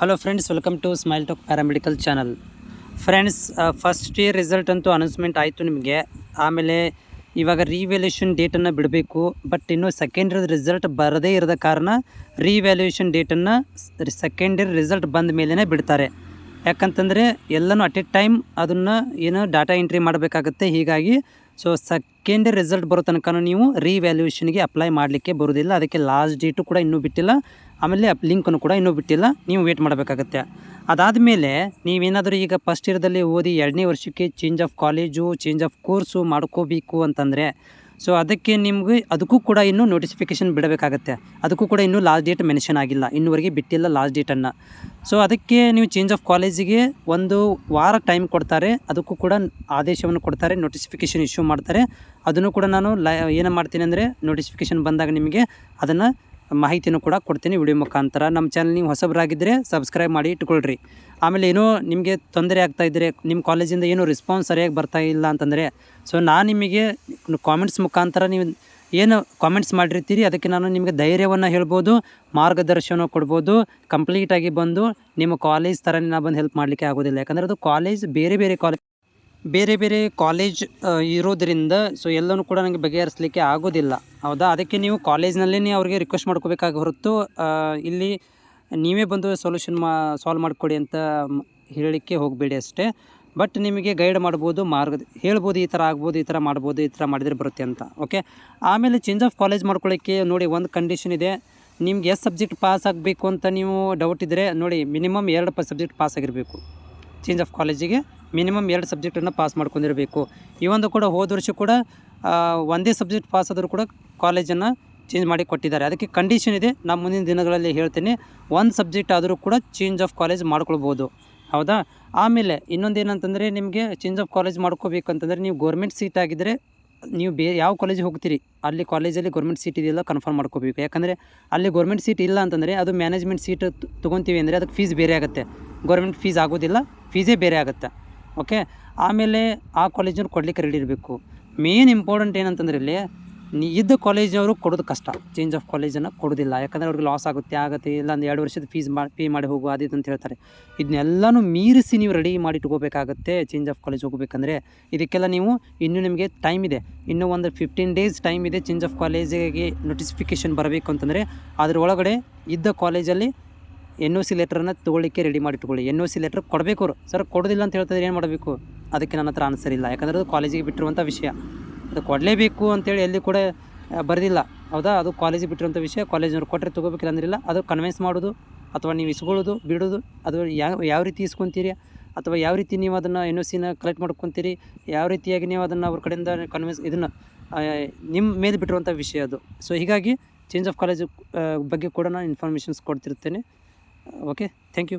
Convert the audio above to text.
Hello friends, welcome to smile talk paramedical channel. Friends, first year result ಅಂತೂ announcement ಆಯಿತು ನಿಮಗೆ. ಆಮೇಲೆ ಇವಾಗ ರೀವ್ಯಾಲ್ಯೂಷನ್ ಡೇಟನ್ನು ಬಿಡಬೇಕು. ಬಟ್ ಇನ್ನೂ ಸೆಕೆಂಡ್ ಇಯರ್ ರಿಸಲ್ಟ್ ಬರದೇ ಇರೋದ ಕಾರಣ ರೀವ್ಯಾಲ್ಯೂಷನ್ ಡೇಟನ್ನು ಸೆಕೆಂಡ್ ಇಯರ್ ರಿಸಲ್ಟ್ ಬಂದ ಮೇಲೇ ಬಿಡ್ತಾರೆ. ಯಾಕಂತಂದರೆ ಎಲ್ಲನೂ ಅಟ್ ಎ ಟೈಮ್ ಅದನ್ನು ಏನೋ ಡಾಟಾ ಎಂಟ್ರಿ ಮಾಡಬೇಕಾಗುತ್ತೆ. ಹೀಗಾಗಿ ಸೆಕೆಂಡ್ ಇಯರ್ ರಿಸಲ್ಟ್ ಬರೋ ತನಕ ನೀವು ರೀವ್ಯಾಲ್ಯೂಷನ್ಗೆ ಅಪ್ಲೈ ಮಾಡಲಿಕ್ಕೆ ಬರೋದಿಲ್ಲ. ಅದಕ್ಕೆ ಲಾಸ್ಟ್ ಡೇಟು ಕೂಡ ಇನ್ನೂ ಬಿಟ್ಟಿಲ್ಲ. ಆಮೇಲೆ ಲಿಂಕನ್ನು ಕೂಡ ಇನ್ನೂ ಬಿಟ್ಟಿಲ್ಲ. ನೀವು ವೇಟ್ ಮಾಡಬೇಕಾಗತ್ತೆ. ಅದಾದಮೇಲೆ ನೀವೇನಾದರೂ ಈಗ ಫಸ್ಟ್ ಇಯರ್ದಲ್ಲಿ ಓದಿ 2ನೇ ವರ್ಷಕ್ಕೆ change of college, change of course ಮಾಡ್ಕೋಬೇಕು ಅಂತಂದರೆ ಅದಕ್ಕೆ ನಿಮಗೆ ಅದಕ್ಕೂ ಕೂಡ ಇನ್ನೂ ನೋಟಿಫಿಕೇಷನ್ ಬಿಡಬೇಕಾಗತ್ತೆ. ಅದಕ್ಕೂ ಕೂಡ ಇನ್ನೂ ಲಾಸ್ಟ್ ಡೇಟ್ ಮೆನ್ಷನ್ ಆಗಿಲ್ಲ, ಇನ್ನೂವರೆಗೆ ಬಿಟ್ಟಿಲ್ಲ ಲಾಸ್ಟ್ ಡೇಟನ್ನು. ಅದಕ್ಕೆ ನೀವು ಚೇಂಜ್ ಆಫ್ ಕಾಲೇಜಿಗೆ 1 ವಾರ ಟೈಮ್ ಕೊಡ್ತಾರೆ. ಅದಕ್ಕೂ ಕೂಡ ಆದೇಶವನ್ನು ಕೊಡ್ತಾರೆ, ನೋಟಿಫಿಕೇಷನ್ ಇಶ್ಯೂ ಮಾಡ್ತಾರೆ. ಅದನ್ನು ಕೂಡ ನಾನು ಏನು ಮಾಡ್ತೀನಿ ಅಂದರೆ ನೋಟಿಫಿಕೇಷನ್ ಬಂದಾಗ ನಿಮಗೆ ಅದನ್ನು ಮಾಹಿತಿನೂ ಕೂಡ ಕೊಡ್ತೀನಿ ವಿಡಿಯೋ ಮುಖಾಂತರ. ನಮ್ಮ ಚಾನಲ್ ನೀವು ಹೊಸಬರಾಗಿದ್ದರೆ ಸಬ್ಸ್ಕ್ರೈಬ್ ಮಾಡಿ ಇಟ್ಕೊಳ್ರಿ. ಆಮೇಲೆ ಏನೋ ನಿಮಗೆ ತೊಂದರೆ ಆಗ್ತಾಯಿದ್ರೆ, ನಿಮ್ಮ ಕಾಲೇಜಿಂದ ಏನೋ ರೆಸ್ಪಾನ್ಸ್ ಸರಿಯಾಗಿ ಬರ್ತಾ ಇಲ್ಲ ಅಂತಂದರೆ ನಾನು ನಿಮಗೆ ಕಾಮೆಂಟ್ಸ್ ಮುಖಾಂತರ ನೀವು ಏನು ಕಾಮೆಂಟ್ಸ್ ಮಾಡಿರ್ತೀರಿ ಅದಕ್ಕೆ ನಾನು ನಿಮಗೆ ಧೈರ್ಯವನ್ನು ಹೇಳ್ಬೋದು, ಮಾರ್ಗದರ್ಶನ ಕೊಡ್ಬೋದು. ಕಂಪ್ಲೀಟಾಗಿ ಬಂದು ನಿಮ್ಮ ಕಾಲೇಜ್ ಥರನೇ ನಾನು ಬಂದು ಹೆಲ್ಪ್ ಮಾಡಲಿಕ್ಕೆ ಆಗೋದಿಲ್ಲ. ಯಾಕಂದರೆ ಅದು ಕಾಲೇಜ್ ಬೇರೆ ಬೇರೆ ಕಾಲೇಜ್ ಇರೋದರಿಂದ ಎಲ್ಲನೂ ಕೂಡ ನನಗೆ ಬಗೆಹರಿಸಲಿಕ್ಕೆ ಆಗೋದಿಲ್ಲ, ಹೌದಾ? ಅದಕ್ಕೆ ನೀವು ಕಾಲೇಜ್ನಲ್ಲೇ ಅವ್ರಿಗೆ ರಿಕ್ವೆಸ್ಟ್ ಮಾಡ್ಕೋಬೇಕಾಗಿ ಹೊರತು ಇಲ್ಲಿ ನೀವೇ ಬಂದು ಸಾಲ್ವ್ ಮಾಡಿಕೊಡಿ ಅಂತ ಹೇಳಲಿಕ್ಕೆ ಹೋಗಬೇಡಿ ಅಷ್ಟೇ. ಬಟ್ ನಿಮಗೆ ಗೈಡ್ ಮಾಡ್ಬೋದು, ಹೇಳ್ಬೋದು, ಈ ಥರ ಆಗ್ಬೋದು, ಈ ಥರ ಮಾಡ್ಬೋದು, ಈ ಥರ ಮಾಡಿದರೆ ಬರುತ್ತೆ ಅಂತ. ಓಕೆ. ಆಮೇಲೆ ಚೇಂಜ್ ಆಫ್ ಕಾಲೇಜ್ ಮಾಡ್ಕೊಳ್ಳೋಕ್ಕೆ ನೋಡಿ ಒಂದು ಕಂಡೀಷನ್ ಇದೆ. ನಿಮ್ಗೆ ಎಷ್ಟು ಸಬ್ಜೆಕ್ಟ್ ಪಾಸ್ ಆಗಬೇಕು ಅಂತ ನೀವು ಡೌಟ್ ಇದ್ದರೆ ನೋಡಿ, ಮಿನಿಮಮ್ 2 ಸಬ್ಜೆಕ್ಟ್ ಪಾಸ್ ಆಗಿರಬೇಕು. ಚೇಂಜ್ ಆಫ್ ಕಾಲೇಜಿಗೆ ಮಿನಿಮಮ್ 2 ಸಬ್ಜೆಕ್ಟನ್ನು ಪಾಸ್ ಮಾಡ್ಕೊಂಡಿರಬೇಕು. ಈ ಒಂದು ಕೂಡ ಹೋದ ವರ್ಷ ಕೂಡ ಒಂದೇ ಸಬ್ಜೆಕ್ಟ್ ಪಾಸ್ ಆದರೂ ಕೂಡ ಕಾಲೇಜನ್ನು ಚೇಂಜ್ ಮಾಡಿ ಕೊಟ್ಟಿದ್ದಾರೆ. ಅದಕ್ಕೆ ಕಂಡೀಷನ್ ಇದೆ, ನಾನು ಮುಂದಿನ ದಿನಗಳಲ್ಲಿ ಹೇಳ್ತೀನಿ. 1 ಸಬ್ಜೆಕ್ಟ್ ಆದರೂ ಕೂಡ ಚೇಂಜ್ ಆಫ್ ಕಾಲೇಜ್ ಮಾಡ್ಕೊಳ್ಬೋದು, ಹೌದಾ? ಆಮೇಲೆ ಇನ್ನೊಂದು ಏನಂತಂದರೆ, ನಿಮಗೆ ಚೇಂಜ್ ಆಫ್ ಕಾಲೇಜ್ ಮಾಡ್ಕೋಬೇಕಂತಂದರೆ ನೀವು ಗೌರ್ಮೆಂಟ್ ಸೀಟ್ ಆಗಿದ್ದರೆ ನೀವು ಯಾವ ಕಾಲೇಜಿಗೆ ಹೋಗ್ತೀರಿ ಅಲ್ಲಿ ಕಾಲೇಜಲ್ಲಿ ಗೌರ್ಮೆಂಟ್ ಸೀಟ್ ಇದೆಯಲ್ಲ ಕನ್ಫರ್ಮ್ ಮಾಡ್ಕೋಬೇಕು. ಯಾಕಂದರೆ ಅಲ್ಲಿ ಗೌರ್ಮೆಂಟ್ ಸೀಟ್ ಇಲ್ಲ ಅಂತಂದರೆ ಅದು ಮ್ಯಾನೇಜ್ಮೆಂಟ್ ಸೀಟ್ ತೊಗೊತೀವಿ ಅಂದರೆ ಅದಕ್ಕೆ ಫೀಸ್ ಬೇರೆ ಆಗುತ್ತೆ. ಗೌರ್ಮೆಂಟ್ ಫೀಸ್ ಆಗೋದಿಲ್ಲ, ಫೀಸೇ ಬೇರೆ ಆಗುತ್ತೆ. ಓಕೆ. ಆಮೇಲೆ ಆ ಕಾಲೇಜನ್ನು ಕೊಡಲಿಕ್ಕೆ ರೆಡಿ ಇರಬೇಕು. ಮೇನ್ ಇಂಪಾರ್ಟೆಂಟ್ ಏನಂತಂದರೆ ಇಲ್ಲಿ ಇದ್ದ ಕಾಲೇಜವರು ಕೊಡೋದು ಕಷ್ಟ, ಚೇಂಜ್ ಆಫ್ ಕಾಲೇಜನ್ನು ಕೊಡೋದಿಲ್ಲ. ಯಾಕಂದರೆ ಅವ್ರಿಗೆ ಲಾಸ್ ಆಗುತ್ತೆ, ಇಲ್ಲ ಒಂದು 2 ವರ್ಷದ ಫೀಸ್ ಪೇ ಮಾಡಿ ಹೋಗು ಅದಿದ್ದು ಅಂತ ಹೇಳ್ತಾರೆ. ಇದನ್ನೆಲ್ಲನೂ ಮೀರಿಸಿ ನೀವು ರೆಡಿ ಮಾಡಿ ಇಟ್ಕೋಬೇಕಾಗತ್ತೆ ಚೇಂಜ್ ಆಫ್ ಕಾಲೇಜ್ ಹೋಗಬೇಕಂದ್ರೆ. ಇದಕ್ಕೆಲ್ಲ ನೀವು ಇನ್ನೂ ನಿಮಗೆ ಟೈಮ್ ಇದೆ, ಇನ್ನೂ ಒಂದು 15 ಡೇಸ್ ಟೈಮ್ ಇದೆ ಚೇಂಜ್ ಆಫ್ ಕಾಲೇಜಿಗೆ ನೋಟಿಫಿಕೇಷನ್ ಬರಬೇಕು ಅಂತಂದರೆ. ಅದರೊಳಗಡೆ ಇದ್ದ ಕಾಲೇಜಲ್ಲಿ NOC ಲೆಟ್ರನ್ನು ತೊಗೊಳ್ಳಿಕ್ಕೆ ರೆಡಿ ಮಾಡಿ ಇಟ್ಕೊಳ್ಳಿ. NOC ಲೆಟ್ರ್ ಕೊಡಬೇಕು. ಅವರು ಸರ್ ಕೊಡೋದಿಲ್ಲ ಅಂತ ಹೇಳ್ತಾರೆ, ಏನು ಮಾಡಬೇಕು? ಅದಕ್ಕೆ ನನ್ನ ಹತ್ರ ಆನ್ಸರ್ ಇಲ್ಲ. ಯಾಕಂದರೆ ಅದು ಕಾಲೇಜಿಗೆ ಬಿಟ್ಟಿರುವಂಥ ವಿಷಯ, ಅದು ಕೊಡಲೇಬೇಕು ಅಂತೇಳಿ ಎಲ್ಲಿ ಕೂಡ ಬರೆದಿಲ್ಲ, ಹೌದಾ? ಅದು ಕಾಲೇಜಿಗೆ ಬಿಟ್ಟಿರುವಂಥ ವಿಷಯ. ಕಾಲೇಜಿನವ್ರು ಕೊಟ್ಟರೆ ತೊಗೋಬೇಕಿಲ್ಲ ಅಂದ್ರಿಲ್ಲ. ಅದು ಕನ್ವಿನ್ಸ್ ಮಾಡೋದು ಅಥವಾ ನೀವು ಇಸ್ಕೊಳ್ಳೋದು ಬಿಡೋದು, ಅದು ಯಾವ ರೀತಿ ಇಸ್ಕೊತೀರಿ ಅಥವಾ ಯಾವ ರೀತಿ ನೀವು ಅದನ್ನು NOCನ ಕಲೆಕ್ಟ್ ಮಾಡ್ಕೊತೀರಿ, ಯಾವ ರೀತಿಯಾಗಿ ನೀವು ಅದನ್ನು ಅವ್ರ ಕಡೆಯಿಂದ ಇದನ್ನು ನಿಮ್ಮ ಮೇಲೆ ಬಿಟ್ಟಿರುವಂಥ ವಿಷಯ ಅದು. ಹೀಗಾಗಿ ಚೇಂಜ್ ಆಫ್ ಕಾಲೇಜ್ ಬಗ್ಗೆ ಕೂಡ ನಾನು ಇನ್ಫಾರ್ಮೇಷನ್ಸ್ ಕೊಡ್ತಿರ್ತೇನೆ. Okay, thank you.